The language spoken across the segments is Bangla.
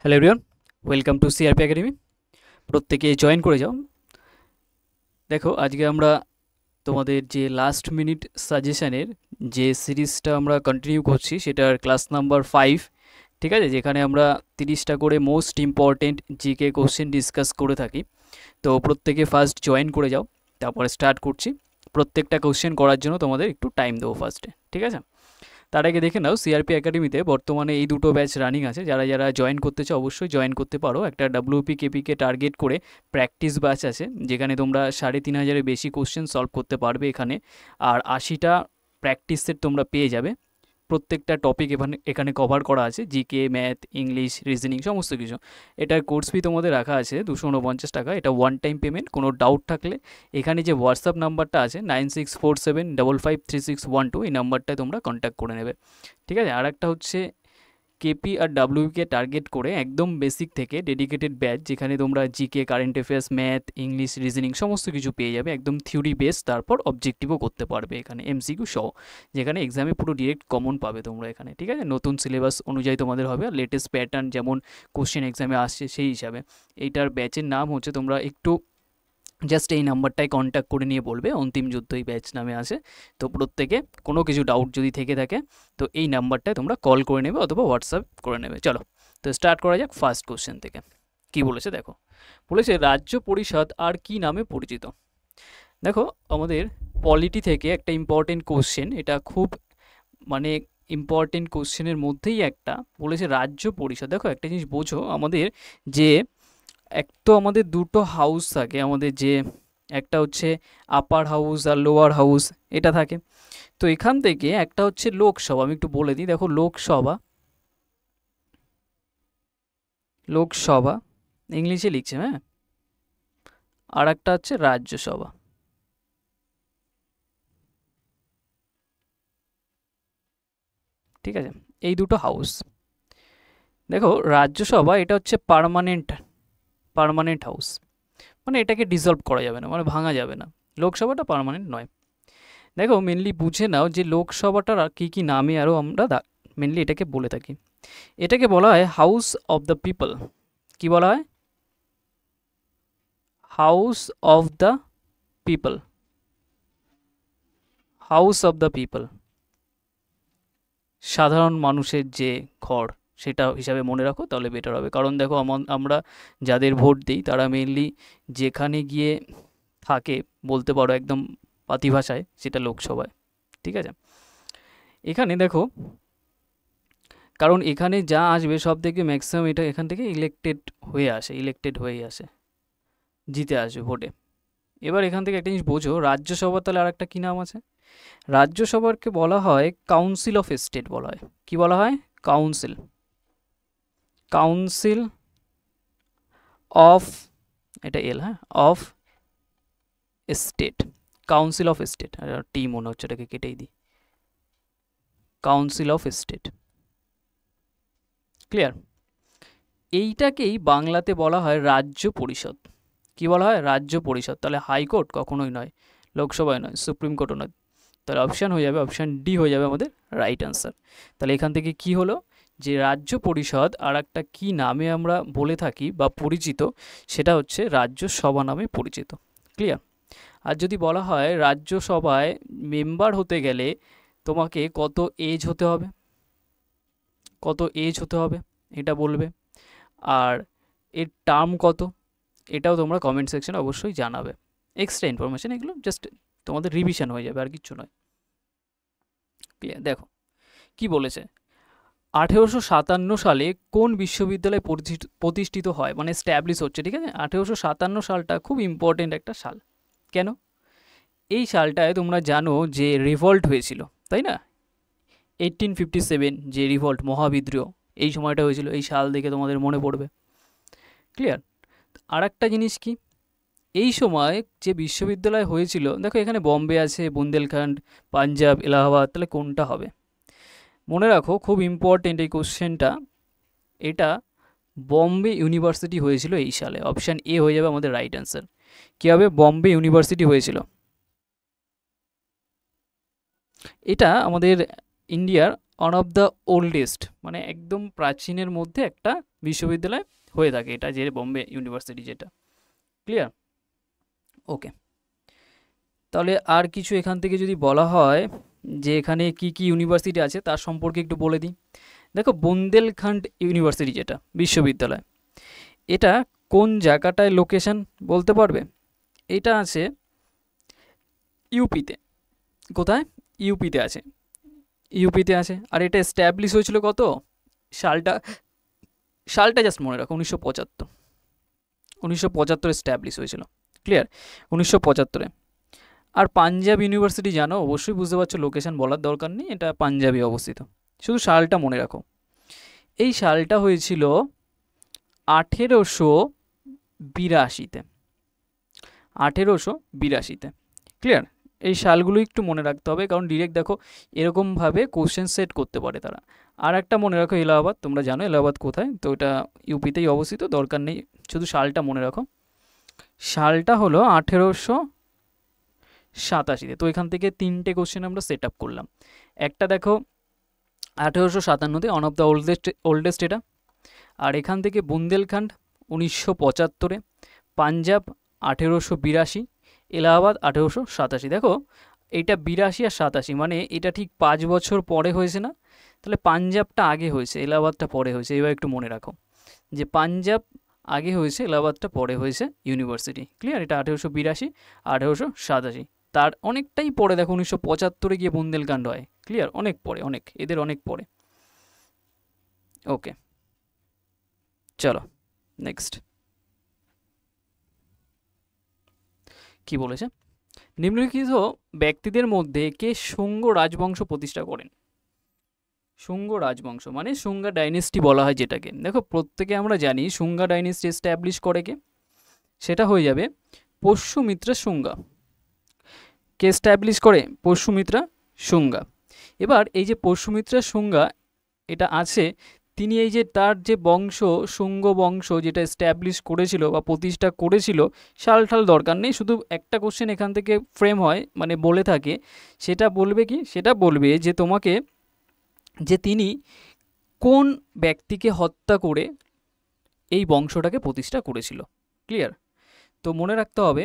Hello everyone, welcome to CRP academy. প্রত্যেকে জয়েন করে যাও। দেখো, আজকে আমরা তোমাদের যে লাস্ট মিনিট সাজেশনের যে সিরিজটা আমরা কন্টিনিউ করছি সেটার ক্লাস নাম্বার 5, ঠিক আছে, যেখানে আমরা 30টা করে most important GK question discuss করে থাকি। তো প্রত্যেকে ফার্স্ট জয়েন করে যাও, তারপরে স্টার্ট করছি। প্রত্যেকটা কোশ্চেন করার জন্য তোমাদের একটু টাইম দেবো ফার্স্টে, ঠিক আছে। তার আগে দেখে নাও, সিআরপি একাডেমিতে বর্তমানে এই দুটো ব্যাচ রানিং আছে। যারা যারা জয়েন করতে চাও অবশ্যই জয়েন করতে পারো। একটা ডাব্লিউপি কেপিকে টার্গেট করে প্র্যাকটিস ব্যাচ আছে, যেখানে তোমরা 3,500-এর বেশি কোশ্চেন সলভ করতে পারবে এখানে। আর 80টা প্র্যাকটিস সেট তোমরা পেয়ে যাবে। প্রত্যেকটা টপিক এখানে এখানে কভার করা আছে, জিকে, ম্যাথ, ইংলিশ, রিজনিং, সমস্ত কিছু। এটার কোর্স ফি তোমাদের রাখা আছে 249 টাকা। এটা ওয়ান টাইম পেমেন্ট। কোনো ডাউট থাকলে এখানে যে হোয়াটসঅ্যাপ নাম্বারটা আছে 9647553612, এই নাম্বারটায় তোমরা কন্ট্যাক্ট করে নেবে, ঠিক আছে। আর একটা হচ্ছে কেপি আর ডাব্লিউকে টার্গেট করে একদম বেসিক থেকে ডেডিকেটেড ব্যাচ, যেখানে তোমরা GK, current affairs, math, English, reasoning সমস্ত কিছু পেয়ে যাবে একদম থিওরি বেস। তারপর অবজেক্টিভও করতে পারবে এখানে, এমসিকিউ সহ, যেখানে এক্সামে পুরো ডিরেক্ট কমন পাবে তোমরা এখানে, ঠিক আছে। নতুন সিলেবাস অনুযায়ী তোমাদের হবে, আর লেটেস্ট প্যাটার্ন যেমন কোশ্চেন এক্সামে আসছে সেই হিসাবে। এইটার ব্যাচের নাম হচ্ছে, তোমরা একটু জাস্ট এই নাম্বারটায় কন্ট্যাক্ট করে নিয়ে বলবে অন্তিম যুদ্ধ এই ব্যাচ নামে আছে। তো প্রত্যেকে কোনো কিছু ডাউট যদি থেকে থাকে তো এই নাম্বারটায় তোমরা কল করে নেবে অথবা হোয়াটসঅ্যাপ করে নেবে। চলো, তো স্টার্ট করা যাক ফার্স্ট কোশ্চেন থেকে। কি বলেছে দেখো, বলেছে রাজ্য পরিষদ আর কি নামে পরিচিত। দেখো, আমাদের পলিটি থেকে একটা ইম্পর্টেন্ট কোশ্চেন, এটা খুব মানে ইম্পর্টেন্ট কোশ্চেনের মধ্যেই একটা। বলেছে রাজ্য পরিষদ। দেখো, একটা জিনিস বোঝো, আমাদের যে এক তো আমাদের দুটো হাউস থাকে আমাদের, যে একটা হচ্ছে আপার হাউস আর লোয়ার হাউস, এটা থাকে। তো এখান থেকে একটা হচ্ছে লোকসভা, আমি একটু বলে দিই। দেখো, লোকসভা, লোকসভা ইংলিশে লিখছে, হ্যাঁ। আর একটা হচ্ছে রাজ্যসভা, ঠিক আছে। এই দুটো হাউস। দেখো, রাজ্যসভা এটা হচ্ছে পার্মানেন্ট, পার্মানেন্ট হাউস, মানে এটাকে ডিসলভ করা যাবে না, মানে ভাঙা যাবে না। লোকসভাটা পার্মানেন্ট নয়। দেখো, মেনলি বুঝে নাও যে লোকসভাটার আর কী কী নামে আরও আমরা মেনলি এটাকে বলে থাকি। এটাকে বলা হয় হাউস অফ দ্য পিপল। কি বলা হয়? House of the people, house of the people, সাধারণ মানুষের যে ঘর, সেটা হিসাবে মনে রাখো, তাহলে বেটার হবে। কারণ দেখো, আমরা যাদের ভোট দিই তারা মেনলি যেখানে গিয়ে থাকে, বলতে পারো একদম পাতি ভাষায়, সেটা লোকসভায়, ঠিক আছে। এখানে দেখো, কারণ এখানে যা আসবে সব থেকে ম্যাক্সিমাম এটা এখান থেকে ইলেক্টেড হয়ে আসে, ইলেক্টেড হয়ে আসে, জিতে আসবে ভোটে। এবার এখান থেকে একটা জিনিস বোঝো, রাজ্যসভা তাহলে আর একটা কী নাম আছে? রাজ্যসভাকে বলা হয় কাউন্সিল অফ স্টেট বলা হয়। কি বলা হয়? কাউন্সিল, কাউন্সিল অফ, এটা এল, হ্যাঁ, of state, council of state. টি মনে হচ্ছে, এটাকে কেটেই দিই, কাউন্সিল অফ স্টেট। ক্লিয়ার? এইটাকেই বাংলাতে বলা হয় রাজ্য পরিষদ। কি বলা হয়? রাজ্য পরিষদ। তাহলে হাইকোর্ট কখনোই নয়, লোকসভায় নয়, সুপ্রিম কোর্টও নয়। তাহলে অপশান হয়ে যাবে, অপশান ডি হয়ে যাবে আমাদের রাইট অ্যান্সার। তাহলে এখান থেকে কি হলো, যে রাজ্য পরিষদ আর একটা কী নামে আমরা বলে থাকি বা পরিচিত, সেটা হচ্ছে রাজ্যসভা নামে পরিচিত। ক্লিয়ার? আর যদি বলা হয় রাজ্যসভায় মেম্বার হতে গেলে তোমাকে কত এজ হতে হবে, কত এজ হতে হবে এটা বলবে। আর এর টার্ম কত, এটাও তোমরা কমেন্ট সেকশনে অবশ্যই জানাবে। এক্সট্রা ইনফরমেশন, এগুলো জাস্ট তোমাদের রিভিশন হয়ে যাবে, আর কিচ্ছু নয়। ক্লিয়ার? দেখো কি বলেছে, 1857 সালে কোন বিশ্ববিদ্যালয় প্রতিষ্ঠিত হয়, মানে স্ট্যাবলিশ হচ্ছে, ঠিক আছে। 1857 সালটা খুব ইম্পর্টেন্ট একটা সাল। কেন? এই সালটায় তোমরা জানো যে রিভল্ট হয়েছিল, তাই না? 1857 যে রিভল্ট, মহাবিদ্রোহ, এই সময়টা হয়েছিল, এই সাল দেখে তোমাদের মনে পড়বে। ক্লিয়ার? আর একটা জিনিস কি, এই সময় যে বিশ্ববিদ্যালয় হয়েছিল, দেখো এখানে বম্বে আছে, বুন্দেলখণ্ড, পাঞ্জাব, এলাহাবাদ, তাহলে কোনটা হবে? মনে রাখো, খুব ইম্পর্টেন্ট এই কোশ্চেনটা। এটা বম্বে ইউনিভার্সিটি হয়েছিল এই সালে। অপশান এ হয়ে যাবে আমাদের রাইট অ্যান্সার। কী হবে? বম্বে ইউনিভার্সিটি হয়েছিল। এটা আমাদের ইন্ডিয়ার ওয়ান অফ দ্য ওল্ডেস্ট, মানে একদম প্রাচীনের মধ্যে একটা বিশ্ববিদ্যালয় হয়ে থাকে এটা, যে বোম্বে ইউনিভার্সিটি যেটা। ক্লিয়ার? ওকে, তাহলে আর কিছু এখান থেকে যদি বলা হয় যে এখানে কি কি ইউনিভার্সিটি আছে তার সম্পর্কে একটু বলে দিই। দেখো, বুন্দেলখণ্ড ইউনিভার্সিটি যেটা বিশ্ববিদ্যালয়, এটা কোন জায়গাটায় লোকেশন বলতে পারবে? এটা আছে ইউপিতে। কোথায়? ইউপিতে আছে, ইউপিতে আছে। আর এটা এস্টাবলিশ হয়েছিল কত সালটা? সালটা জাস্ট মনে রাখো, 1975। 1975 এস্টাবলিশ হয়েছিল। ক্লিয়ার? 1975-এ। আর পাঞ্জাব ইউনিভার্সিটি জানো, অবশ্যই বুঝতে পারছো, লোকেশন বলার দরকার নেই, এটা পাঞ্জাবে অবস্থিত, শুধু সালটা মনে রাখো। এই সালটা হয়েছিল 1882-তে। 1882-তে। ক্লিয়ার? এই সালগুলো একটু মনে রাখতে হবে, কারণ ডিরেক্ট দেখো এরকমভাবে কোশ্চেন সেট করতে পারে তারা। আর একটা মনে রাখো, এলাহাবাদ, তোমরা জানো এলাহাবাদ কোথায়, তো এটা ইউপিতেই অবস্থিত, দরকার নেই, শুধু সালটা মনে রাখো। সালটা হলো 1887-তে। তো এখান থেকে 3টে কোশ্চেন আমরা সেট আপ করলাম। একটা দেখো 1857-তে, ওয়ান অফ দ্য ওল্ডেস্ট এটা। আর এখান থেকে বুন্দেলখণ্ড 1975-এ, পাঞ্জাব 1882, এলাহাবাদ 1887। দেখো এইটা 82 আর 87, মানে এটা ঠিক 5 বছর পরে হয়েছে না? তাহলে পাঞ্জাবটা আগে হয়েছে, এলাহাবাদটা পরে হয়েছে। এবার একটু মনে রাখো যে পাঞ্জাব আগে হয়েছে, এলাহাবাদটা পরে হয়েছে ইউনিভার্সিটি। ক্লিয়ার? এটা 1882, 1887। তার অনেকটাই পরে দেখো 1975-এ গিয়ে বুন্দেলখণ্ড হয়। ক্লিয়ার? অনেক পরে, অনেক, এদের অনেক পরে। ওকে, চলো নেক্সট। কি বলেছে? নিম্নলিখিত ব্যক্তিদের মধ্যে কে শুঙ্গ রাজবংশ প্রতিষ্ঠা করেন? শুঙ্গ রাজবংশ মানে শুঙ্গা ডাইনেস্টি বলা হয় যেটাকে। দেখো প্রত্যেকে আমরা জানি শুঙ্গা ডাইনেস্টি এস্টাবলিশ করে কে? সেটা হয়ে যাবে পশ্চুমিত্রা শুঙ্গা। কে এস্টাবলিশ করে? পশ্চুমিত্রা শুঙ্গা। এবার এই যে পশ্চুমিত্রা শুঙ্গা এটা আছে, তিনি এই যে তার যে বংশ, শুঙ্গ বংশ যেটা এস্টাবলিশ করেছিল বা প্রতিষ্ঠা করেছিল, সাল ঠাল দরকার নেই, শুধু একটা কোশ্চেন এখান থেকে ফ্রেম হয়, মানে বলে থাকে, সেটা বলবে কি? সেটা বলবে যে তোমাকে যে তিনি কোন ব্যক্তিকে হত্যা করে এই বংশটাকে প্রতিষ্ঠা করেছিল। ক্লিয়ার? তো মনে রাখতে হবে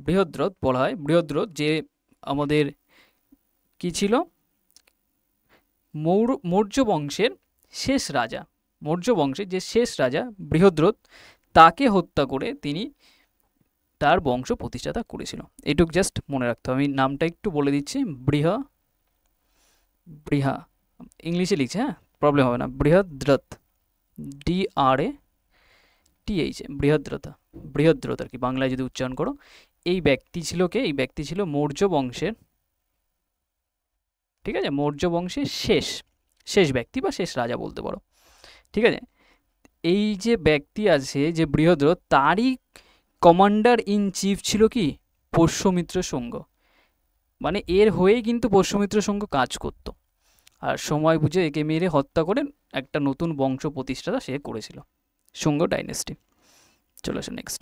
বৃহদ্রথ বলা হয়। বৃহদ্রথ যে আমাদের কি ছিল, মৌর্য বংশের শেষ রাজা, মৌর্য বংশের যে শেষ রাজা বৃহদ্রথ, তাকে হত্যা করে তিনি তার বংশ প্রতিষ্ঠাতা করেছিল। এটুক জাস্ট মনে রাখতে হবে। আমি নামটা একটু বলে দিচ্ছি, বৃহা ইংলিশে লিখছে, হ্যাঁ প্রবলেম হবে না, বৃহদ্রথ, DRATH, বৃহদ্রথ আর কি বাংলায় যদি উচ্চারণ করো। এই ব্যক্তি ছিল কে? এই ব্যক্তি ছিল মৌর্য বংশের, ঠিক আছে, মৌর্য বংশের শেষ ব্যক্তি বা শেষ রাজা বলতে পারো। ঠিক আছে? এই যে ব্যক্তি আছে যে বৃহদ্রথ, তারই কমান্ডার ইন চিফ ছিল কি? পশ্চমিত্র শুঙ্গ। মানে এর হয়েই কিন্তু পশ্চমিত্র শুঙ্গ কাজ করত, আর সময় বুঝে একে মেরে হত্যা করে একটা নতুন বংশ প্রতিষ্ঠাতা সে করেছিল, শুঙ্গ ডাইনেস্টি। চলে আসো নেক্সট।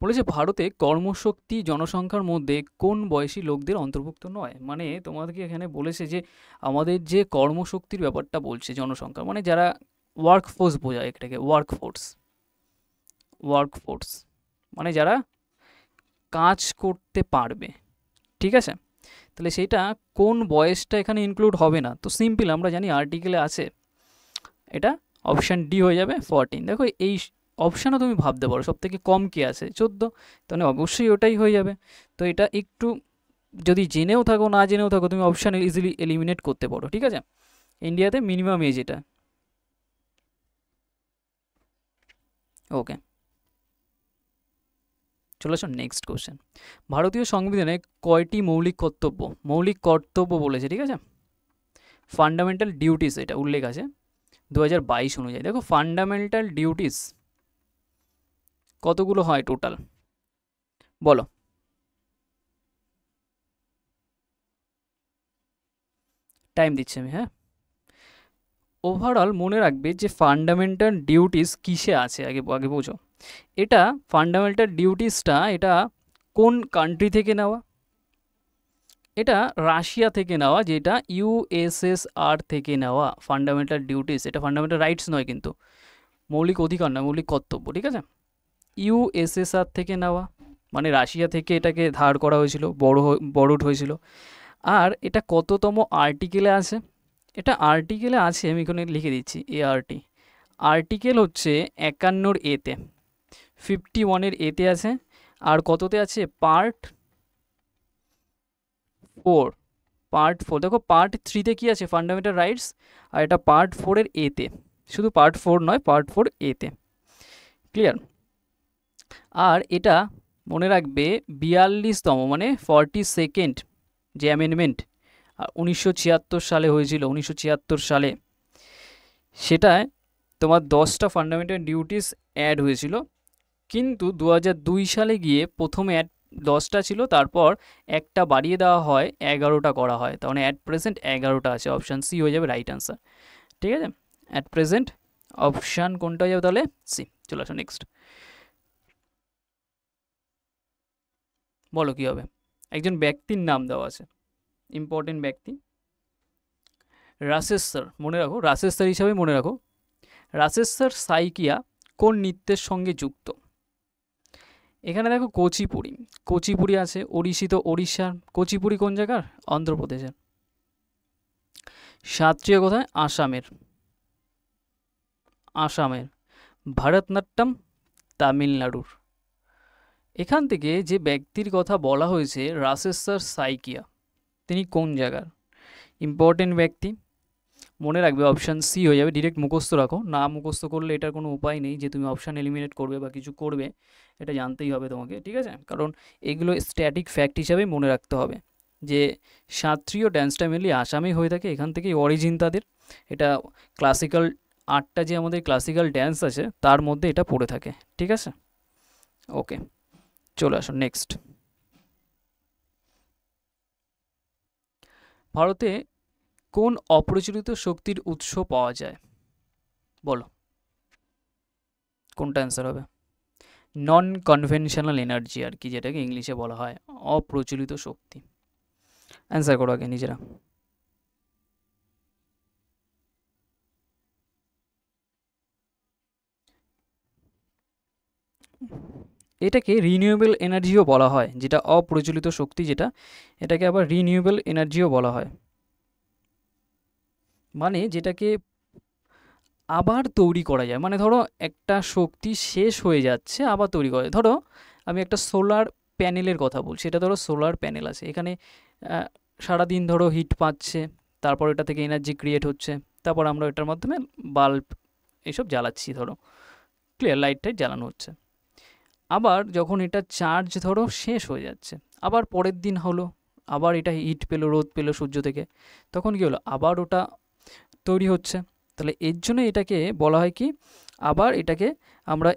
বলেছে ভারতে কর্মশক্তি জনসংখ্যার মধ্যে কোন বয়সী লোকদের অন্তর্ভুক্ত নয়? মানে তোমাদেরকে এখানে বলেছে যে আমাদের যে কর্মশক্তির ব্যাপারটা বলছে, জনসংখ্যা মানে যারা ওয়ার্ক ফোর্স বোঝায় এটাকে, ওয়ার্ক ফোর্স মানে যারা কাজ করতে পারবে। ঠিক আছে? তাহলে সেটা কোন বয়সটা এখানে ইনক্লুড হবে না? তো সিম্পল, আমরা জানি আর্টিকেলে আছে, এটা অপশান ডি হয়ে যাবে 14। দেখো এই অপশানও তুমি ভাবতে পারো সব থেকে কম কে আছে, 14, তাহলে অবশ্যই ওটাই হয়ে যাবে। তো এটা একটু যদি জেনেও থাকো না জেনেও থাকো, তুমি অপশান ইজিলি এলিমিনেট করতে পারো। ঠিক আছে? ইন্ডিয়াতে মিনিমাম এজ এটা। ওকে, চলে আসো নেক্সট কোশ্চেন। ভারতীয় সংবিধানে কয়টি মৌলিক কর্তব্য বলেছে? ঠিক আছে, ফান্ডামেন্টাল ডিউটিস এটা উল্লেখ আছে 2022 অনুযায়ী। দেখো ফান্ডামেন্টাল ডিউটিস কতগুলো হয় টোটাল, বলো? টাইম দিচ্ছি আমি, হ্যাঁ। ওভারঅল মনে রাখবে যে ফান্ডামেন্টাল ডিউটিস কিসে আছে, আগে বোঝো। এটা ফান্ডামেন্টাল ডিউটিসটা এটা কোন কান্ট্রি থেকে নেওয়া? এটা রাশিয়া থেকে নেওয়া, যেটা ইউএসএসআর থেকে নেওয়া ফান্ডামেন্টাল ডিউটিস। এটা ফান্ডামেন্টাল রাইটস নয় কিন্তু, মৌলিক অধিকার নয়, মৌলিক কর্তব্য, ঠিক আছে। ইউএসএসআর থেকে নেওয়া মানে রাশিয়া থেকে এটাকে ধার করা হয়েছিল, বড়োড হয়েছিল। আর এটা কততম আর্টিকেলে আছে? এটা আর্টিকেলে আছে, আমি এখানে লিখে দিচ্ছি ART। আর্টিকেল হচ্ছে 51 এতে, 51 এতে আছে। আর কততে আছে? পার্ট 4। পার্ট 4 দেখো, পার্ট 3তে কি আছে? Fundamental rights. আর এটা পার্ট 4-এর এতে, শুধু পার্ট 4 নয়, পার্ট 4 এতে। ক্লিয়ার? আর এটা মনে রাখবে 42তম মানে 42nd যে অ্যামেন্ডমেন্ট 1976 সালে হয়েছিল, 1976 সালে, সেটায় তোমার 10টা ফান্ডামেন্টাল ডিউটিস অ্যাড হয়েছিল। কিন্তু 2002 সালে গিয়ে প্রথমে 10টা ছিল, তারপর একটা বাড়িয়ে দেওয়া হয়, 11টা করা হয়। তার মানে অ্যাট প্রেজেন্ট 11টা আছে। অপশান সি হয়ে যাবে রাইট আনসার, ঠিক আছে। অ্যাট প্রেজেন্ট অপশান কোনটা হয়ে যাবে তাহলে? সি। চলে আসো নেক্সট। বলো কি হবে? একজন ব্যক্তির নাম দেওয়া আছে, ইম্পর্টেন্ট ব্যক্তি, রাসেশ্বর। মনে রাখো, রাসেশ্বর হিসাবে মনে রাখো। রাসেশ্বর সাইকিয়া কোন নৃত্যের সঙ্গে যুক্ত? এখানে দেখো কুচিপুড়ি, কুচিপুড়ি আছে। ওড়িশি তো ওড়িশার, কুচিপুড়ি কোন জায়গার? অন্ধ্রপ্রদেশের। শাস্ত্রীয় কোথায়? আসামের, আসামের। ভারতনাট্যম তামিলনাড়ুর। এখান থেকে যে ব্যক্তির কথা বলা হয়েছে রাসেশ্বর সাইকিয়া, তিনি কোন জায়গার? ইম্পর্টেন্ট ব্যক্তি, মনে রাখবে অপশান সি হয়ে যাবে। ডিরেক্ট মুখস্থ রাখো, না মুখস্থ করলে এটার কোনো উপায় নেই যে তুমি অপশান এলিমিনেট করবে বা কিছু করবে, এটা জানতেই হবে তোমাকে, ঠিক আছে। কারণ এগুলো স্ট্যাটিক ফ্যাক্ট হিসাবেই মনে রাখতে হবে যে শাস্ত্রীয় ড্যান্সটা মেনলি আসামেই হয়ে থাকে, এখান থেকেই অরিজিন তাদের। এটা ক্লাসিক্যাল, 8টা যে আমাদের ক্লাসিক্যাল ড্যান্স আছে তার মধ্যে এটা পড়ে থাকে, ঠিক আছে। ওকে, চলে আসো নেক্সট। ভারতে কোন অপ্রচলিত শক্তির উৎস পাওয়া যায়? বলো কোনটা অ্যান্সার হবে? নন কনভেনশনাল এনার্জি আর কি, যেটাকে ইংলিশে বলা হয় অপ্রচলিত শক্তি। অ্যান্সার করো আগে নিজেরা। এটাকে রিনিউয়েবল এনার্জিও বলা হয়, যেটা অপ্রচলিত শক্তি যেটা, এটাকে আবার রিনিউয়েবল এনার্জিও বলা হয়। মানে যেটাকে আবার তৈরি করা যায়। মানে ধরো একটা শক্তি শেষ হয়ে যাচ্ছে, আবার তৈরি করা যায়। ধরো আমি একটা সোলার প্যানেলের কথা বলছি, এটা ধরো সোলার প্যানেল আছে, এখানে সারাদিন ধরো হিট পাচ্ছে, তারপর এটা থেকে এনার্জি ক্রিয়েট হচ্ছে, তারপর আমরা এটার মাধ্যমে বাল্ব এসব জ্বালাচ্ছি, ধরো ক্লিয়ার, লাইটটাই জ্বালানো হচ্ছে। আবার যখন এটা চার্জ ধরো শেষ হয়ে যাচ্ছে, আবার পরের দিন হলো, আবার এটা হিট পেলো, রোদ পেলো সূর্য থেকে, তখন কী হলো? আবার ওটা তৈরি হচ্ছে। তাহলে এর জন্য এটাকে বলা হয় কি, আবার এটাকে আমরা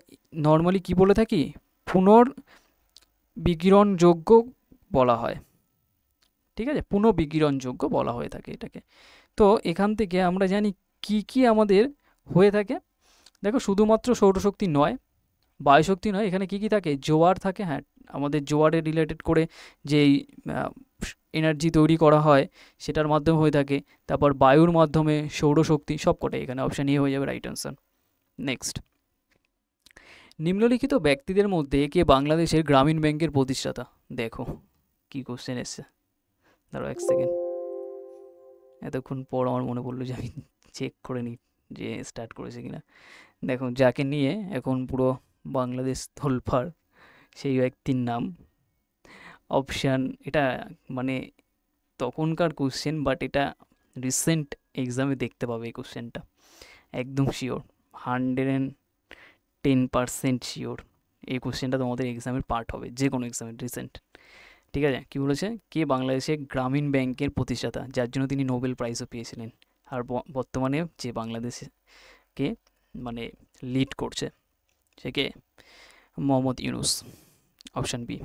নর্মালি কি বলে থাকি? পুনর্বিকিরণযোগ্য বলা হয়, ঠিক আছে, পুনর্বিকিরণযোগ্য বলা হয়ে থাকে এটাকে। তো এখান থেকে আমরা জানি কি কি আমাদের হয়ে থাকে। দেখো শুধুমাত্র সৌরশক্তি নয়, বায়ুশক্তি নয়, এখানে কি কি থাকে? জোয়ার থাকে, হ্যাঁ, আমাদের জোয়ারের রিলেটেড করে যেই এনার্জি তৈরি করা হয় সেটার মাধ্যমে হয়ে থাকে। তারপর বায়ুর মাধ্যমে, সৌরশক্তি, সব কটাই এখানে অপশান এ হয়ে যাবে রাইট আনসার। নেক্সট, নিম্নলিখিত ব্যক্তিদের মধ্যে কে বাংলাদেশের গ্রামীণ ব্যাংকের প্রতিষ্ঠাতা? দেখো কি কোশ্চেন এসছে, ধরো এক সেকেন্ড, এতক্ষণ পর আমার মনে পড়লো যে আমি চেক করে নিই যে স্টার্ট করেছে কিনা। দেখো যাকে নিয়ে এখন পুরো বাংলাদেশ তোলপাড়, সেই ব্যক্তির নাম। অপশান, এটা মানে তখনকার কোশ্চেন, বাট এটা রিসেন্ট এক্সামে দেখতে পাবে এই কোশ্চেনটা, একদম শিওর, 110% শিওর এই কোশ্চেনটা তোমাদের এক্সামের পার্ট হবে, যে কোনো এক্সামের রিসেন্ট, ঠিক আছে। কী বলেছে? কে বাংলাদেশের গ্রামীণ ব্যাংকের প্রতিষ্ঠাতা, যার জন্য তিনি নোবেল প্রাইজও পেয়েছিলেন, আর বর্তমানে যে বাংলাদেশকে মানে লিড করছে সে কে? মোহাম্মদ ইউনুস। অপশান বি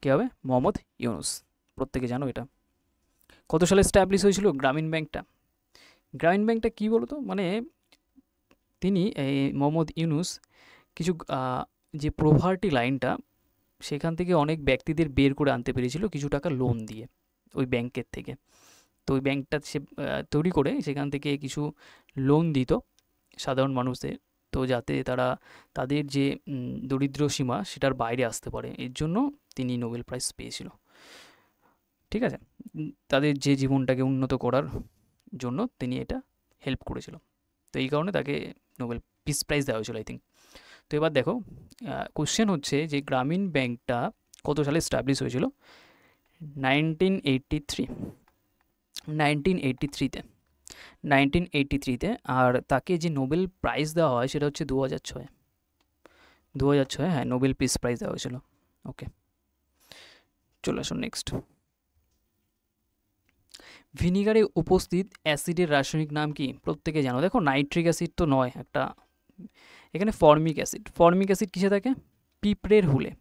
কী হবে? মোহাম্মদ ইউনুস। প্রত্যেকে জানো এটা। কত সালে স্ট্যাবলিশ হয়েছিল গ্রামীণ ব্যাংকটা? গ্রামীণ ব্যাংকটা কী বলতো, মানে তিনি এই মোহাম্মদ ইউনুস কিছু যে প্রভার্টি লাইনটা সেখান থেকে অনেক ব্যক্তিদের বের করে আনতে পেরেছিল কিছু টাকা লোন দিয়ে ওই ব্যাংকের থেকে। তো ওই ব্যাংকটা সে তৈরি করে সেখান থেকে কিছু লোন দিত সাধারণ মানুষদের, তো যাতে তারা তাদের যে দরিদ্র সীমা সেটার বাইরে আসতে পারে, এর জন্য তিনি নোবেল প্রাইজ পেয়েছিল। ঠিক আছে, তাদের যে জীবনটাকে উন্নত করার জন্য তিনি এটা হেল্প করেছিল, তো এই কারণে তাকে নোবেল পিস প্রাইজ দেওয়া হয়েছিল আই থিঙ্ক। তো এবার দেখো কোশ্চেন হচ্ছে যে গ্রামীণ ব্যাংকটা কত সালে এস্টাবলিশ হয়েছিল? 1983, 1983তে, 1983তে। আর তাকে যে নোবেল প্রাইজ দেওয়া হয় সেটা হচ্ছে 2006, 2006, হ্যাঁ, নোবেল পিস প্রাইজ দেওয়া হয়েছিল। ওকে, চলে আসুন নেক্সট। ভিনিগারে উপস্থিত অ্যাসিডের রাসায়নিক নাম কি? প্রত্যেকে জানো। দেখো নাইট্রিক অ্যাসিড তো নয়, একটা এখানে ফর্মিক অ্যাসিড। ফর্মিক অ্যাসিড কিসে থাকে? পিঁপড়ের হুলে।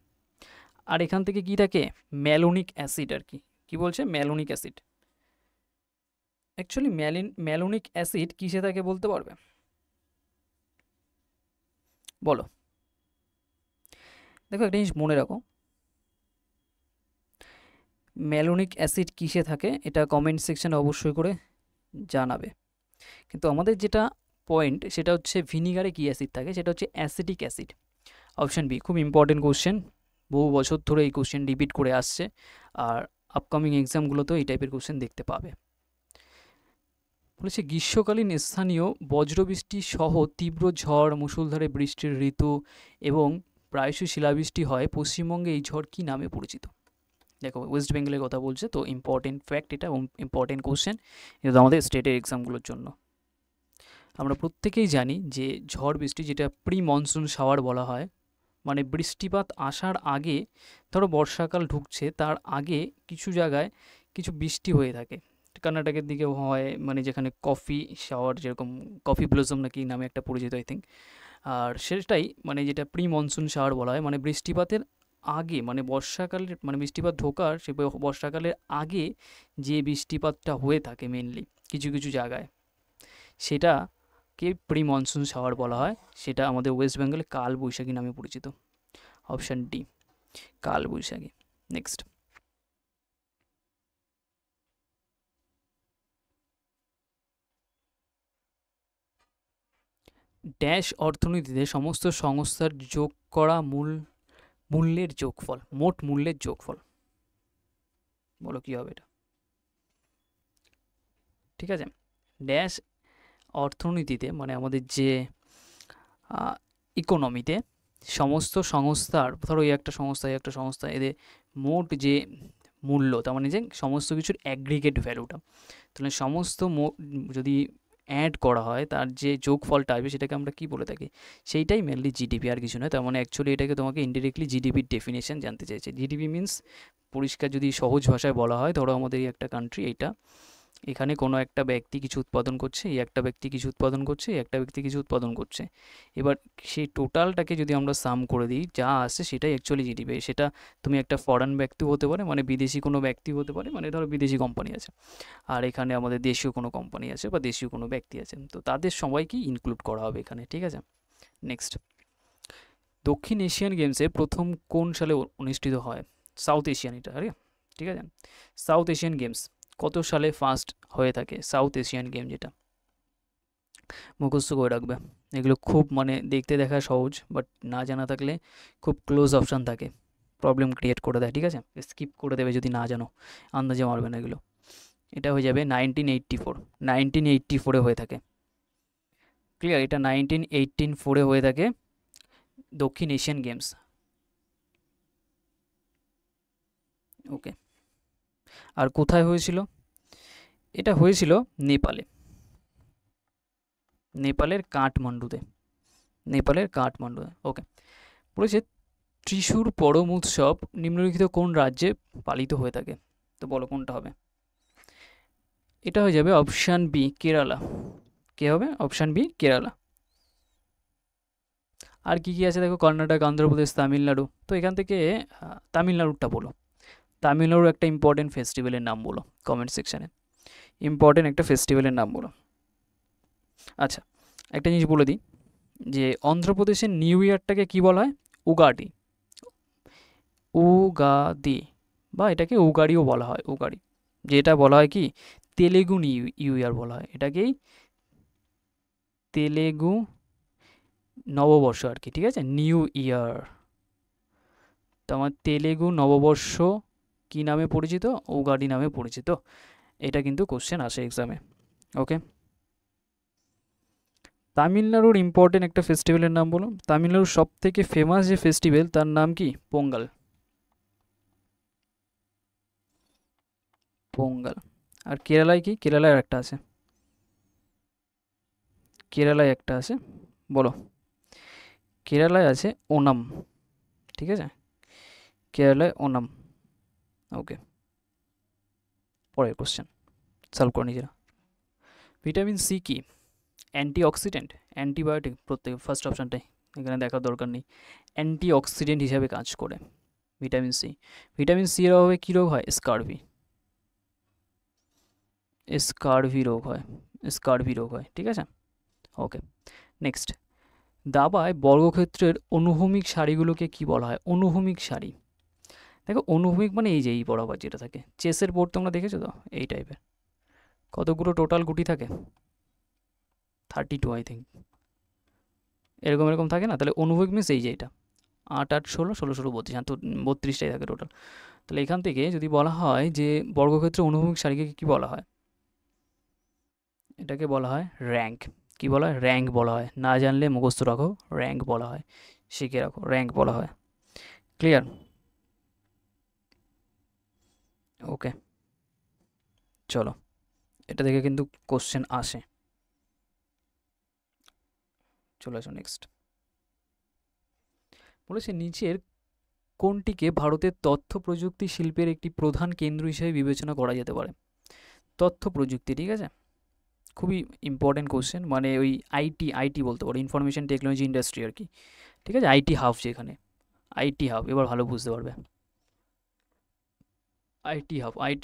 আর এখান থেকে কি থাকে? Malonic acid. আর কি কি বলছে? Malonic acid. Actually malonic acid কিসে থাকে বলতে পারবে? বলো। দেখো একটা জিনিস মনে রাখো, ম্যালোনিক অ্যাসিড কিসে থাকে এটা কমেন্ট সেকশানে অবশ্যই করে জানাবে। কিন্তু আমাদের যেটা পয়েন্ট সেটা হচ্ছে ভিনিগারে কী অ্যাসিড থাকে, সেটা হচ্ছে অ্যাসিটিক অ্যাসিড। Option B. খুব ইম্পর্টেন্ট কোশ্চেন, বহু বছর ধরে এই কোশ্চেন রিপিট করে আসছে, আর আপকামিং এক্সামগুলোতেও এই টাইপের কোশ্চেন দেখতে পাবে। বলেছে গ্রীষ্মকালীন স্থানীয় বজ্রবৃষ্টি সহ তীব্র ঝড়, মুষলধারে বৃষ্টির ঋতু এবং প্রায়শই শিলাবৃষ্টি হয় পশ্চিমবঙ্গে, এই ঝড় কী নামে পরিচিত? দেখো ওয়েস্ট বেঙ্গলের কথা বলছে, তো ইম্পর্টেন্ট ফ্যাক্ট এটা, ইম্পর্টেন্ট কোশ্চেন এটা আমাদের স্টেটের এক্সামগুলোর জন্য। আমরা প্রত্যেকেই জানি যে ঝড় বৃষ্টি, যেটা প্রি মনসুন শাওয়ার বলা হয়, মানে বৃষ্টিপাত আসার আগে, ধরো বর্ষাকাল ঢুকছে তার আগে কিছু জায়গায় কিছু বৃষ্টি হয়ে থাকে। কর্ণাটকের দিকে হয়, মানে যেখানে কফি শাওয়ার, যেরকম কফি ব্লসম নাকি নামে একটা পরিচিত আই থিঙ্ক। আর সেটাই মানে যেটা প্রি মনসুন শাওয়ার বলা হয়, মানে বৃষ্টিপাতের আগে, মানে বর্ষাকালের, মানে বৃষ্টিপাত ঢোকার সে বর্ষাকালের আগে যে বৃষ্টিপাতটা হয়ে থাকে মেনলি কিছু কিছু জায়গায়, সেটাকে প্রি মনসুন শাওয়ার বলা হয়। সেটা আমাদের ওয়েস্ট বেঙ্গলে কাল বৈশাখী নামে পরিচিত। অপশান ডি, কাল বৈশাখী। নেক্সট। ড্যাশ অর্থনীতিতে সমস্ত সংস্থার যোগ করা মূল্যের যোগফল, মোট মূল্যের যোগফল। বলো কী হবে এটা? ঠিক আছে, ড্যাশ অর্থনীতিতে মানে আমাদের যে ইকোনমিতে সমস্ত সংস্থার, ধরো এই একটা সংস্থা, এদের মোট যে মূল্য, তার মানে যে সমস্ত কিছুর অ্যাগ্রিগেট ভ্যালুটা, তাহলে সমস্ত যদি অ্যাড করা হয় তার যে যোগফলটা আসবে সেটাকে আমরা কি বলে থাকি? সেইটাই মেনলি জিডিপি, আর কিছু নয়। তার মানে অ্যাকচুয়ালি এটাকে তোমাকে ইনডিরেক্টলি জিডিপির ডেফিনেশন জানতে চাইছে। জিডিপি মিনস, পরিষ্কার যদি সহজ ভাষায় বলা হয়, ধরো আমাদের এই একটা কান্ট্রি, এইটা এখানে কোনো একটা ব্যক্তি কিছু উৎপাদন করছে, এই একটা ব্যক্তি কিছু উৎপাদন করছে, এই একটা ব্যক্তি কিছু উৎপাদন করছে, এবার সেই টোটালটাকে যদি আমরা সাম করে দিই, যা আসে সেটাই অ্যাকচুয়ালি জিডিপি। সেটা তুমি একটা ফরেন ব্যক্তিও হতে পারে, মানে বিদেশি কোনো ব্যক্তি হতে পারে, মানে ধরো বিদেশি কোম্পানি আছে, আর এখানে আমাদের দেশীয় কোনো কোম্পানি আছে বা দেশীয় কোনো ব্যক্তি আছে, তো তাদের সবাইকেই ইনক্লুড করা হবে এখানে। ঠিক আছে, নেক্সট। দক্ষিণ এশিয়ান গেমসে প্রথম কোন সালে অনুষ্ঠিত হয়? সাউথ এশিয়ান, এটা আরে ঠিক আছে, সাউথ এশিয়ান গেমস কত সালে ফার্স্ট হয়ে থাকে? সাউথ এশিয়ান গেম যেটা, মুখস্থ করে রাখবে। এগুলো খুব মানে দেখতে দেখা সহজ, বাট না জানা থাকলে খুব ক্লোজ অপশান থাকে, প্রবলেম ক্রিয়েট করে দেয়। ঠিক আছে, স্কিপ করে দেবে যদি না জানো, আন্দাজে মারবে না এগুলো। এটা হয়ে যাবে 1984, 1984-এ হয়ে থাকে। ক্লিয়ার? এটা 1984-এ হয়ে থাকে দক্ষিণ এশিয়ান গেমস। ওকে, আর কোথায় হয়েছিল? এটা হয়েছিল নেপালে, নেপালের কাঠমান্ডুতে, নেপালের কাঠমান্ডুতে। ওকে, বলেছে ত্রিশূর পরম উৎসব নিম্নলিখিত কোন রাজ্যে পালিত হয়ে থাকে? তো বলো কোনটা হবে? এটা হয়ে যাবে অপশান বি, কেরালা। কে হবে? Option B, Kerala. আর কি কি আছে দেখো, কর্ণাটক, অন্ধ্রপ্রদেশ, তামিলনাড়ু। তো এখান থেকে তামিলনাড়ুরটা বলো, তামিলনাড়ুর একটা ইম্পর্টেন্ট ফেস্টিভ্যালের নাম বলো কমেন্ট সেকশানে, ইম্পর্টেন্ট একটা ফেস্টিভ্যালের নাম বলো। আচ্ছা, একটা জিনিস বলে দিই যে অন্ধ্রপ্রদেশের নিউ ইয়ারটাকে কী বলা হয়? উগাডি। উগাদি, বা এটাকে উগাড়িও বলা হয়, উগাড়ি, যেটা বলা হয় কি তেলেগু নিউ ইয়ার বলা হয়, এটাকেই তেলেগু নববর্ষ আর কি, ঠিক আছে, নিউ ইয়ার। তো আমার তেলেগু নববর্ষ কি নামে পরিচিত? উগাডি নামে পরিচিত। এটা কিন্তু কোশ্চেন আসে এক্সামে। ওকে, তামিলনাড়ুর ইম্পর্টেন্ট একটা ফেস্টিভ্যালের নাম বলো। তামিলনাড়ুর সব থেকে ফেমাস যে ফেস্টিভ্যাল তার নাম কি? পোঙ্গাল। পোঙ্গাল। আর কেরালায় কি? কেরালায় একটা আছে, কেরালায় একটা আছে, বলো। কেরালায় আছে ওনাম, ঠিক আছে, কেরালায় ওনাম। ওকে, পরের কোশ্চেন সলভ করো নিজেরা। ভিটামিন সি কি? অ্যান্টিঅক্সিডেন্ট, অ্যান্টিবায়োটিক, প্রত্যেক ফার্স্ট অপশানটাই এখানে দেখার দরকার নেই, অ্যান্টিঅক্সিডেন্ট হিসাবে কাজ করে ভিটামিন সি। ভিটামিন সি এর অভাবে কী রোগ হয়? স্কারভি, স্কারভি রোগ হয়, স্কারভি রোগ হয়, ঠিক আছে। ওকে, নেক্সট, দাবায় বর্গক্ষেত্রের অনুভূমিক সারিগুলোকে কি বলা হয়? অনুভূমিক সারি। দেখো অনুভূমিক মানে এই যে এই বরাবর যেটা থাকে, চেসের বোর্ড তোমরা দেখেছো তো, এই টাইপের কতগুলো টোটাল গুটি থাকে? 32 আই থিঙ্ক, এরকম এরকম থাকে না? তাহলে অনুভূমিক মিনস এই যে এটা 8 8 16 16 16 32, তো 32টাই থাকে টোটাল। তাহলে এখান থেকে যদি বলা হয় যে বর্গক্ষেত্রে অনুভূমিক সারিকে কি বলা হয়, এটাকে বলা হয় র্যাঙ্ক। কি বলা হয়? র্যাঙ্ক বলা হয়। না জানলে মুখস্থ রাখো, র্যাঙ্ক বলা হয়, শিখে রাখো, র্যাঙ্ক বলা হয়। ক্লিয়ার? ওকে, চলো, এটা থেকে কিন্তু কোশ্চেন আসে। চলে আসো নেক্সট। বলেছে নিচের কোনটিকে ভারতের তথ্য প্রযুক্তি শিল্পের একটি প্রধান কেন্দ্র হিসেবে বিবেচনা করা যেতে পারে? তথ্য প্রযুক্তি, ঠিক আছে, খুবই ইম্পর্টেন্ট কোশ্চেন, মানে ওই আইটি বলতে পারো, ইনফরমেশন টেকনোলজি ইন্ডাস্ট্রি আর কি, ঠিক আছে, আইটি হাব, যেখানে আইটি হাব, এবার ভালো বুঝতে পারবে। আইটি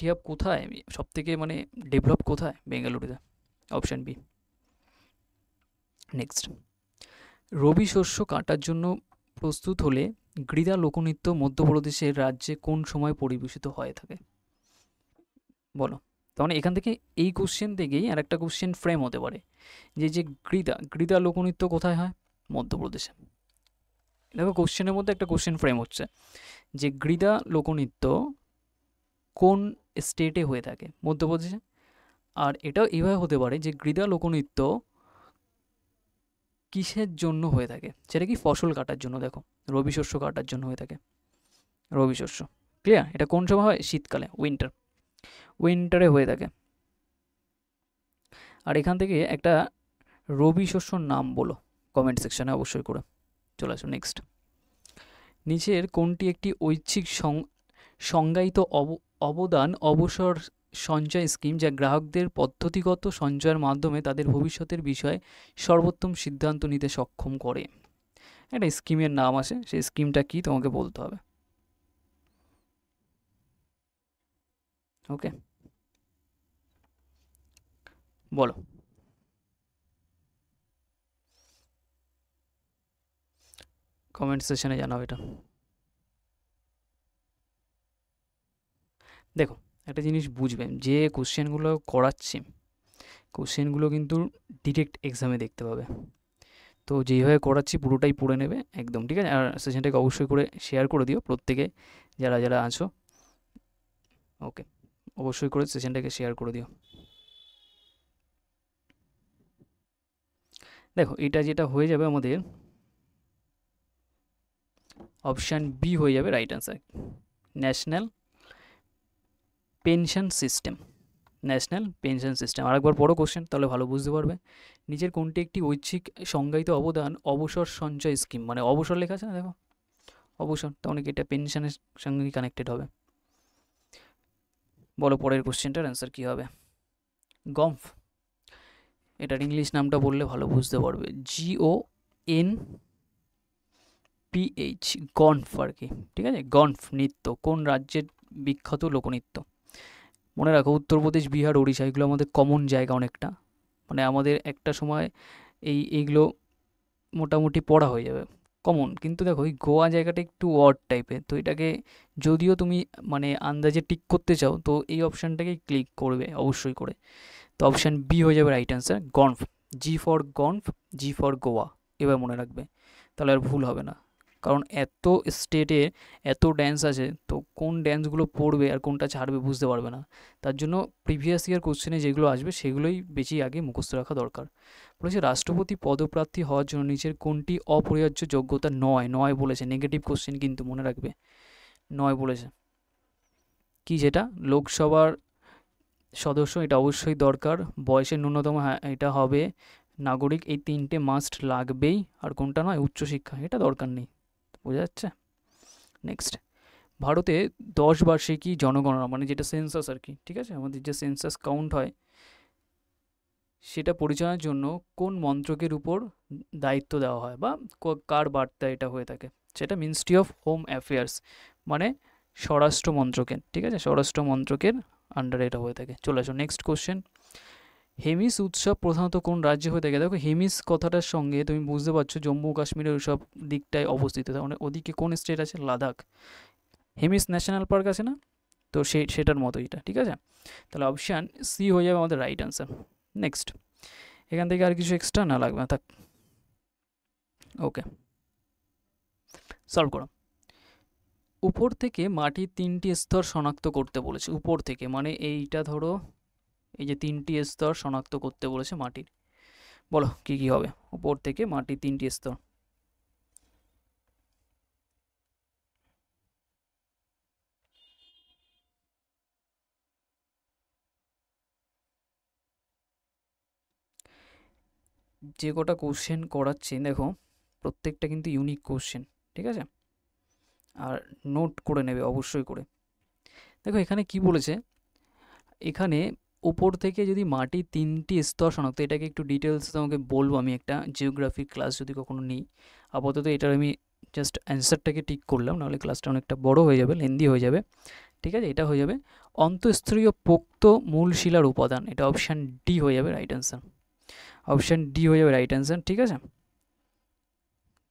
হাব কোথায় সব থেকে মানে ডেভেলপ কোথায়? বেঙ্গালুরুতে, অপশান বি। নেক্সট, রবি শস্য কাটার জন্য প্রস্তুত হলে গ্রিদা লোকনৃত্য মধ্যপ্রদেশের রাজ্যে কোন সময় পরিবেশিত হয়ে থাকে? বলো। তার মানে এখান থেকে এই কোশ্চেন থেকেই আর একটা কোশ্চেন ফ্রেম হতে পারে, যে যে গ্রিদা লোকনৃত্য কোথায় হয়? মধ্যপ্রদেশে। দেখো কোশ্চেনের মধ্যে একটা কোশ্চেন ফ্রেম হচ্ছে যে গ্রিদা লোকনৃত্য কোন স্টেটে হয়ে থাকে? মধ্যপ্রদেশে। আর এটাও এভাবে হতে পারে যে গ্রিদা লোকনৃত্য কিসের জন্য হয়ে থাকে? সেটা কি ফসল কাটার জন্য, দেখো রবি শস্য কাটার জন্য হয়ে থাকে, রবি শস্য। ক্লিয়ার? এটা কোন সময় হয়? শীতকালে, উইন্টারে হয়ে থাকে। আর এখান থেকে একটা রবি শস্যর নাম বলো কমেন্ট সেকশনে অবশ্যই করে। চলে আসো নেক্সট। নিচের কোনটি একটি ঐচ্ছিক সংজ্ঞায়িত অবদান অবসর সঞ্চয় স্কিম যা গ্রাহকদের পদ্ধতিগত সঞ্চয়ের মাধ্যমে তাদের ভবিষ্যতের বিষয়ে সর্বোত্তম সিদ্ধান্ত নিতে সক্ষম করে? একটা স্কিমের নাম আছে, সেই স্কিমটা কি তোমাকে বলতে হবে। ওকে, বলো, কমেন্ট সেকশনে জানাও এটা। দেখো একটা জিনিস বুঝবেন, যে কোশ্চেনগুলো করাচ্ছি, কোশ্চেনগুলো কিন্তু ডিরেক্ট এক্সামে দেখতে পাবে, তো যেইভাবে করাচ্ছি পুরোটাই পড়ে নেবে একদম, ঠিক আছে। আর সেশনটাকে অবশ্যই করে শেয়ার করে দিও প্রত্যেকে, যারা যারা আছো। ওকে, অবশ্যই করে সেশনটাকে শেয়ার করে দিও। দেখো এটা যেটা হয়ে যাবে আমাদের অপশান বি হয়ে যাবে right answer, national pension system, national pension system. আরেকবার পড়ো কোশ্চেন, তাহলে ভালো বুঝতে পারবে। নিচের কোনটি একটি ঐচ্ছিক সংজ্ঞায়িত অবদান অবসর সঞ্চয় স্কিম, মানে অবসর লেখা আছে না, দেখো অবসর, তাহলে কি এটা পেনশনের সঙ্গে কানেক্টেড হবে? বলো পরের কোশ্চেনটার অ্যান্সার কী হবে? গম্ফ, এটার ইংলিশ নামটা বললে ভালো বুঝতে পারবে, GONPH, গনফ আর কি, ঠিক আছে। গনফ নৃত্য কোন রাজ্যের বিখ্যাত লোকনৃত্য? মনে রাখো উত্তরপ্রদেশ, বিহার, ওড়িশা এগুলো আমাদের কমন জায়গা অনেকটা, মানে আমাদের একটা সময় এইগুলো মোটামুটি পড়া হয়ে যাবে, কমন, কিন্তু দেখো ওই গোয়া জায়গাটা একটু অড টাইপের, তো এটাকে যদিও তুমি মানে আন্দাজে টিক করতে চাও তো এই অপশানটাকেই ক্লিক করবে অবশ্যই করে। তো অপশান বি হয়ে যাবে রাইট অ্যান্সার, গনফ। জি ফর গনফ, জি ফর গোয়া, এবার মনে রাখবে, তাহলে আর ভুল হবে না। কারণ এত স্টেটে এত ড্যান্স আছে, তো কোন ড্যান্সগুলো পড়বে আর কোনটা ছাড়বে বুঝতে পারবে না। তার জন্য প্রিভিয়াস ইয়ার কোশ্চেনে যেগুলো আসবে সেগুলোই বেশি আগে মুখস্থ রাখা দরকার। বলেছে রাষ্ট্রপতি পদপ্রার্থী হওয়ার জন্য নিচের কোনটি অপরিহার্য যোগ্যতা নয়, নয় বলেছে, নেগেটিভ কোশ্চেন কিন্তু মনে রাখবে, নয় বলেছে। কি যেটা? লোকসভার সদস্য, এটা অবশ্যই দরকার। বয়সের ন্যূনতম, হ্যাঁ এটা হবে। নাগরিক, এই তিনটে মাস্ট লাগবেই। আর কোনটা নয়? উচ্চশিক্ষা, এটা দরকার নেই। বোঝা যাচ্ছে? নেক্সট, ভারতে 10 বার্ষিকী জনগণনা মানে যেটা সেন্সাস আর কি, ঠিক আছে, আমাদের যে সেন্সাস কাউন্ট হয় সেটা পরিচালনার জন্য কোন মন্ত্রকের উপর দায়িত্ব দেওয়া হয় বা কার বার্তা এটা হয়ে থাকে? সেটা মিনিস্ট্রি অফ হোম অ্যাফেয়ার্স, মানে স্বরাষ্ট্র মন্ত্রকের, ঠিক আছে, স্বরাষ্ট্র মন্ত্রকের আন্ডারে এটা হয়ে থাকে। চলে আসো নেক্সট কোশ্চেন। হেমিস উৎসব প্রধানত কোন রাজ্যে হয়ে থাকে? দেখো হেমিস কথাটার সঙ্গে তুমি বুঝতে পারছো জম্মু কাশ্মীরের ওইসব দিকটায় অবস্থিত, মানে ওদিকে কোন স্টেট আছে? লাদাখ। হেমিস ন্যাশনাল পার্ক আছে না, তো সেটার মতো এটা, ঠিক আছে। তাহলে অপশান সি হয়ে যাবে আমাদের রাইট অ্যান্সার। নেক্সট, এখান থেকে আর কিছু এক্সট্রা না লাগবে না, থাক। ওকে, সলভ করো। উপর থেকে মাটির 3টি স্তর শনাক্ত করতে বলেছে। উপর থেকে মানে এইটা ধরো, এই যে 3টি স্তর শনাক্ত করতে বলেছে মাটির, বলো কি কি হবে? উপর থেকে মাটির 3টি স্তর। যে কটা কোশ্চেন করাচ্ছি দেখো, প্রত্যেকটা কিন্তু ইউনিক কোশ্চেন, ঠিক আছে, আর নোট করে নেবে অবশ্যই করে। দেখো এখানে কি বলেছে, এখানে উপর থেকে যদি মাটির 3টি স্তর শনাক্ত, এটাকে একটু ডিটেলস তোমাকে বলবো আমি একটা জিওগ্রাফি ক্লাস যদি কখনো নিই। আপাতত এটার আমি জাস্ট অ্যান্সারটাকে টিক করলাম, নাহলে ক্লাসটা অনেকটা বড় হয়ে যাবে, লেন্দি হয়ে যাবে, ঠিক আছে। এটা হয়ে যাবে অন্তঃস্তরীয় পোক্ত মূল শিলার উপাদান, এটা অপশান ডি হয়ে যাবে রাইট অ্যান্সার। অপশান ডি হয়ে যাবে রাইট অ্যান্সার, ঠিক আছে।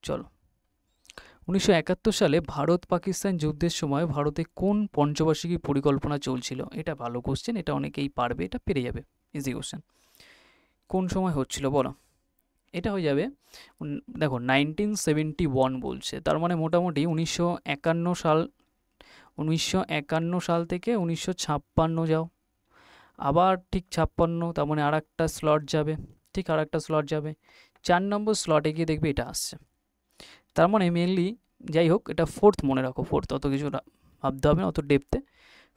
চলো, 1971 সালে ভারত পাকিস্তান যুদ্ধের সময় ভারতে কোন পঞ্চবার্ষিকী পরিকল্পনা চলছিল? এটা ভালো কোশ্চেন, এটা অনেকেই পারবে, এটা পেরে যাবে, ইজি কোশ্চেন। কোন সময় হচ্ছিল বলো? এটা হয়ে যাবে দেখো 1971 বলছে, তার মানে মোটামুটি 1951 সাল, 1951 সাল থেকে 1956 যাও, আবার ঠিক 56, তার মানে আর একটা স্লট যাবে, ঠিক আর একটা স্লট যাবে, 4 নম্বর স্লটে গিয়ে দেখবে এটা আসছে। তার মানে মেনলি, যাই হোক, এটা ফোর্থ মনে রাখো, ফোর্থ, অত কিছু ভাবতে হবে না অত ডেপথে,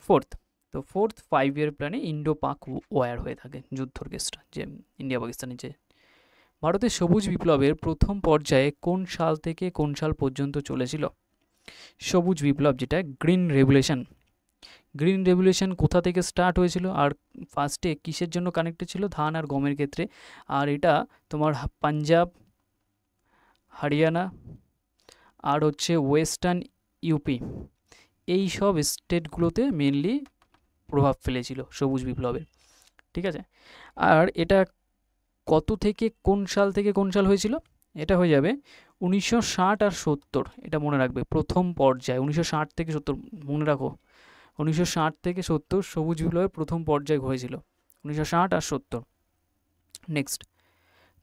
ফোর্থ। তো ফোর্থ 5 ইয়ার প্ল্যানে ইন্ডো পাক ওয়ার হয়ে থাকে, যুদ্ধর কেসটা, যে ইন্ডিয়া পাকিস্তানের যে। ভারতের সবুজ বিপ্লবের প্রথম পর্যায়ে কোন সাল থেকে কোন সাল পর্যন্ত চলেছিল? সবুজ বিপ্লব, যেটা গ্রিন রেভলিউশন, গ্রিন রেভলিউশন কোথা থেকে স্টার্ট হয়েছিল আর ফার্স্টে কিসের জন্য কানেক্টেড ছিল? ধান আর গমের ক্ষেত্রে। আর এটা তোমার পাঞ্জাব, হরিয়ানা আর হচ্ছে ওয়েস্টার্ন ইউপি, এই সব স্টেটগুলোতে মেনলি প্রভাব ফেলেছিল সবুজ বিপ্লবের, ঠিক আছে। আর এটা কত থেকে কোন সাল থেকে কোন সাল হয়েছিল? এটা হয়ে যাবে 1960 আর 70, এটা মনে রাখবে, প্রথম পর্যায়ে 1960 থেকে 70 মনে রাখো, 1960 থেকে 70 সবুজ বিপ্লবের প্রথম পর্যায়ে হয়েছিল, 1960 আর 70। নেক্সট,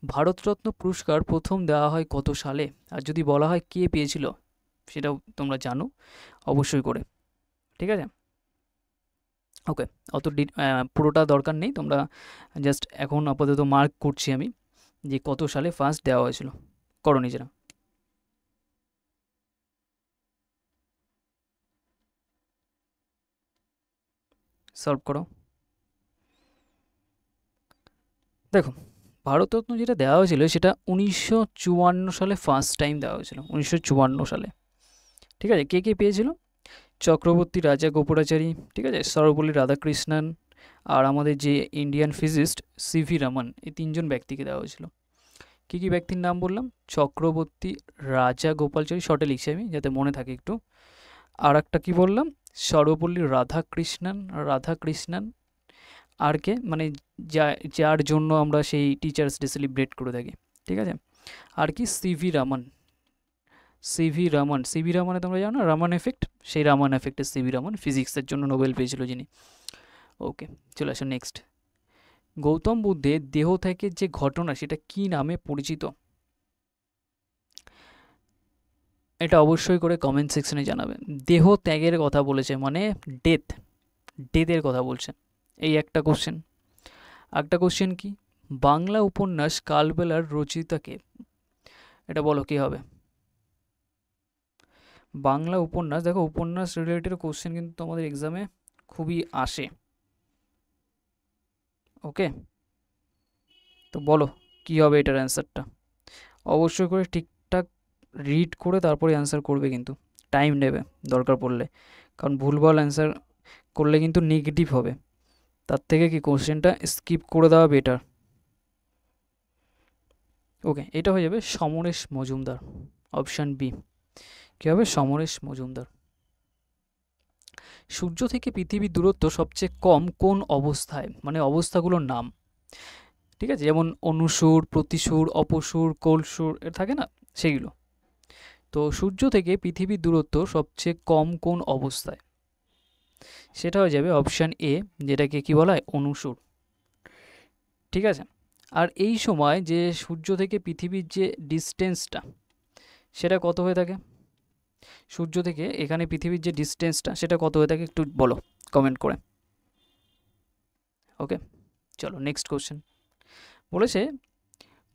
ভারতরত্ন পুরস্কার প্রথম দেওয়া হয় কত সালে? আর যদি বলা হয় কে পেয়েছিল, সেটাও তোমরা জানো অবশ্যই করে, ঠিক আছে। ওকে, অত পুরোটা দরকার নেই, তোমরা জাস্ট এখন আপাতত মার্ক করছি আমি যে কত সালে ফার্স্ট দেওয়া হয়েছিল, করো নিজেরা। সলভ করো। দেখো ভারতরত্ন যেটা দেওয়া হয়েছিল সেটা 1954 সালে ফার্স্ট টাইম দেওয়া হয়েছিল, 1954 সালে, ঠিক আছে। কে কে পেয়েছিল? চক্রবর্তী রাজা গোপরাচারী, ঠিক আছে, সর্বপল্লী রাধাকৃষ্ণন, আর আমাদের যে ইন্ডিয়ান ফিজিস্ট সিভি রমন, এই 3জন ব্যক্তিকে দেওয়া হয়েছিল। কী কী ব্যক্তির নাম বললাম? চক্রবর্তী রাজা গোপালচারী, শর্টে লিখছি আমি যাতে মনে থাকে একটু। আর একটা কী বললাম? সর্বপল্লী রাধাকৃষ্ণন। আর কে, মানে যার জন্য আমরা সেই টিচার্স ডে সেলিব্রেট করে থাকি, ঠিক আছে। আর কি? CV Raman, CV Raman, CV রামানে তোমরা জানো না রামান এফেক্ট, সেই রামান এফেক্টের সিভি রামান, ফিজিক্সের জন্য নোবেল পেয়েছিল যিনি। ওকে, চলে আসো নেক্সট। গৌতম বুদ্ধের দেহ থেকে যে ঘটনা সেটা কি নামে পরিচিত? এটা অবশ্যই করে কমেন্ট সেকশনে জানাবেন। দেহ ত্যাগের কথা বলেছে মানে ডেথ, ডেথের কথা বলছে, এই একটা কোশ্চেন। একটা কোশ্চেন কি, বাংলা উপন্যাস কালবেলার রচয়িতাকে, এটা বলো কি হবে? বাংলা উপন্যাস, দেখো উপন্যাস রিলেটেড কোশ্চেন কিন্তু তোমাদের এক্সামে খুবই আসে। ওকে, তো বলো কি হবে এটার অ্যান্সারটা? অবশ্যই করে ঠিকঠাক রিড করে তারপরে অ্যান্সার করবে, কিন্তু টাইম নেবে দরকার পড়লে, কারণ ভুলভাল অ্যান্সার করলে কিন্তু নেগেটিভ হবে। তার থেকে কি কোশ্চেনটা স্কিপ করে দেওয়া বেটার। ওকে, এটা হয়ে যাবে সমরেশ মজুমদার, অপশান বি। কী হবে? সমরেশ মজুমদার। সূর্য থেকে পৃথিবীর দূরত্ব সবচেয়ে কম কোন অবস্থায়, মানে অবস্থাগুলোর নাম, ঠিক আছে, যেমন অনুসুর, প্রতিসুর, অপসুর, কোলসুর, এর থাকে না সেইগুলো। তো সূর্য থেকে পৃথিবীর দূরত্ব সবচেয়ে কম কোন অবস্থায়, সেটা হয়ে যাবে অপশান এ, যেটাকে কি বলা হয় অনুসুর, ঠিক আছে। আর এই সময় যে সূর্য থেকে পৃথিবীর যে ডিস্টেন্সটা সেটা কত হয়ে থাকে? সূর্য থেকে এখানে পৃথিবীর যে ডিস্টেন্সটা সেটা কত হয়ে থাকে একটু বলো কমেন্ট করে। ওকে, চলো নেক্সট কোশ্চেন। বলেছে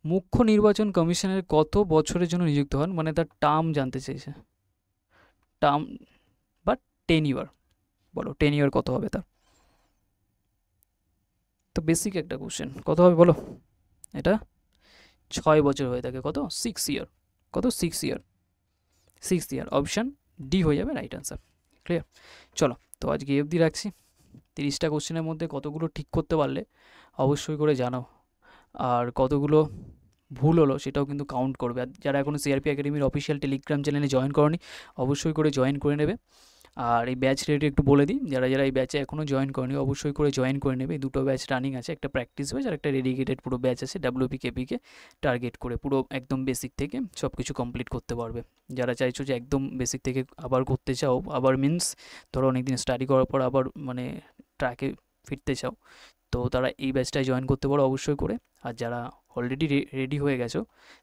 মুখ্য নির্বাচন কমিশনের কত বছরের জন্য নিযুক্ত হন, মানে তার টার্ম জানতে চেয়েছে, টার্ম বা টেনিওর, বলো টেনিওর কত হবে তার? তো বেসিক একটা কোশ্চেন, কত হবে বলো? এটা 6 বছর হয়ে থাকে, কত 6 ইয়ার, কত 6 ইয়ার, 6 ইয়ার, অপশান ডি হয়ে যাবে রাইট আনসার। ক্লিয়ার? চলো, তো আজকে এই অবধি রাখছি। 30টা কোশ্চেনের মধ্যে কতগুলো ঠিক করতে পারলে অবশ্যই করে জানাও, আর কতগুলো ভুল হলো সেটাও কিন্তু কাউন্ট করবে। আর যারা এখনও সিআরপি একাডেমির অফিসিয়াল টেলিগ্রাম চ্যানেলে জয়েন করনি অবশ্যই করে জয়েন করে নেবে। আর এই ব্যাচ রিলেটেড একটু বলে দিই, যারা যারা এই ব্যাচে এখনও জয়েন করেনি অবশ্যই করে জয়েন করে নেবে। এই দুটো ব্যাচ রানিং আছে, একটা প্র্যাকটিস ব্যাচ আর একটা ডেডিকেটেড পুরো ব্যাচ আছে ডাব্লিউপি কেপিকে টার্গেট করে, পুরো একদম বেসিক থেকে সব কিছু কমপ্লিট করতে পারবে। যারা চাইছো যে একদম বেসিক থেকে আবার করতে চাও, আবার মিন্স ধরো অনেকদিন স্টাডি করার পর আবার মানে ট্র্যাকে ফিরতে চাও, তো তারা এই ব্যাচটায় জয়েন করতে পারো অবশ্যই করে। আর যারা অলরেডি রেডি হয়ে গেছো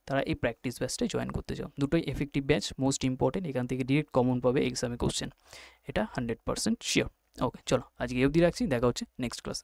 তারা এই প্র্যাকটিস ব্যাচটায় জয়েন করতে চাও। দুটোই এফেক্টিভ ব্যাচ, মোস্ট ইম্পর্টেন্ট, এখান থেকে ডিরেক্ট কমন পাবে এক্সামে কোশ্চেন, এটা 100% শিওর। ওকে, চলো আজকে এই অবধি রাখছি, দেখা হচ্ছে নেক্সট ক্লাসে।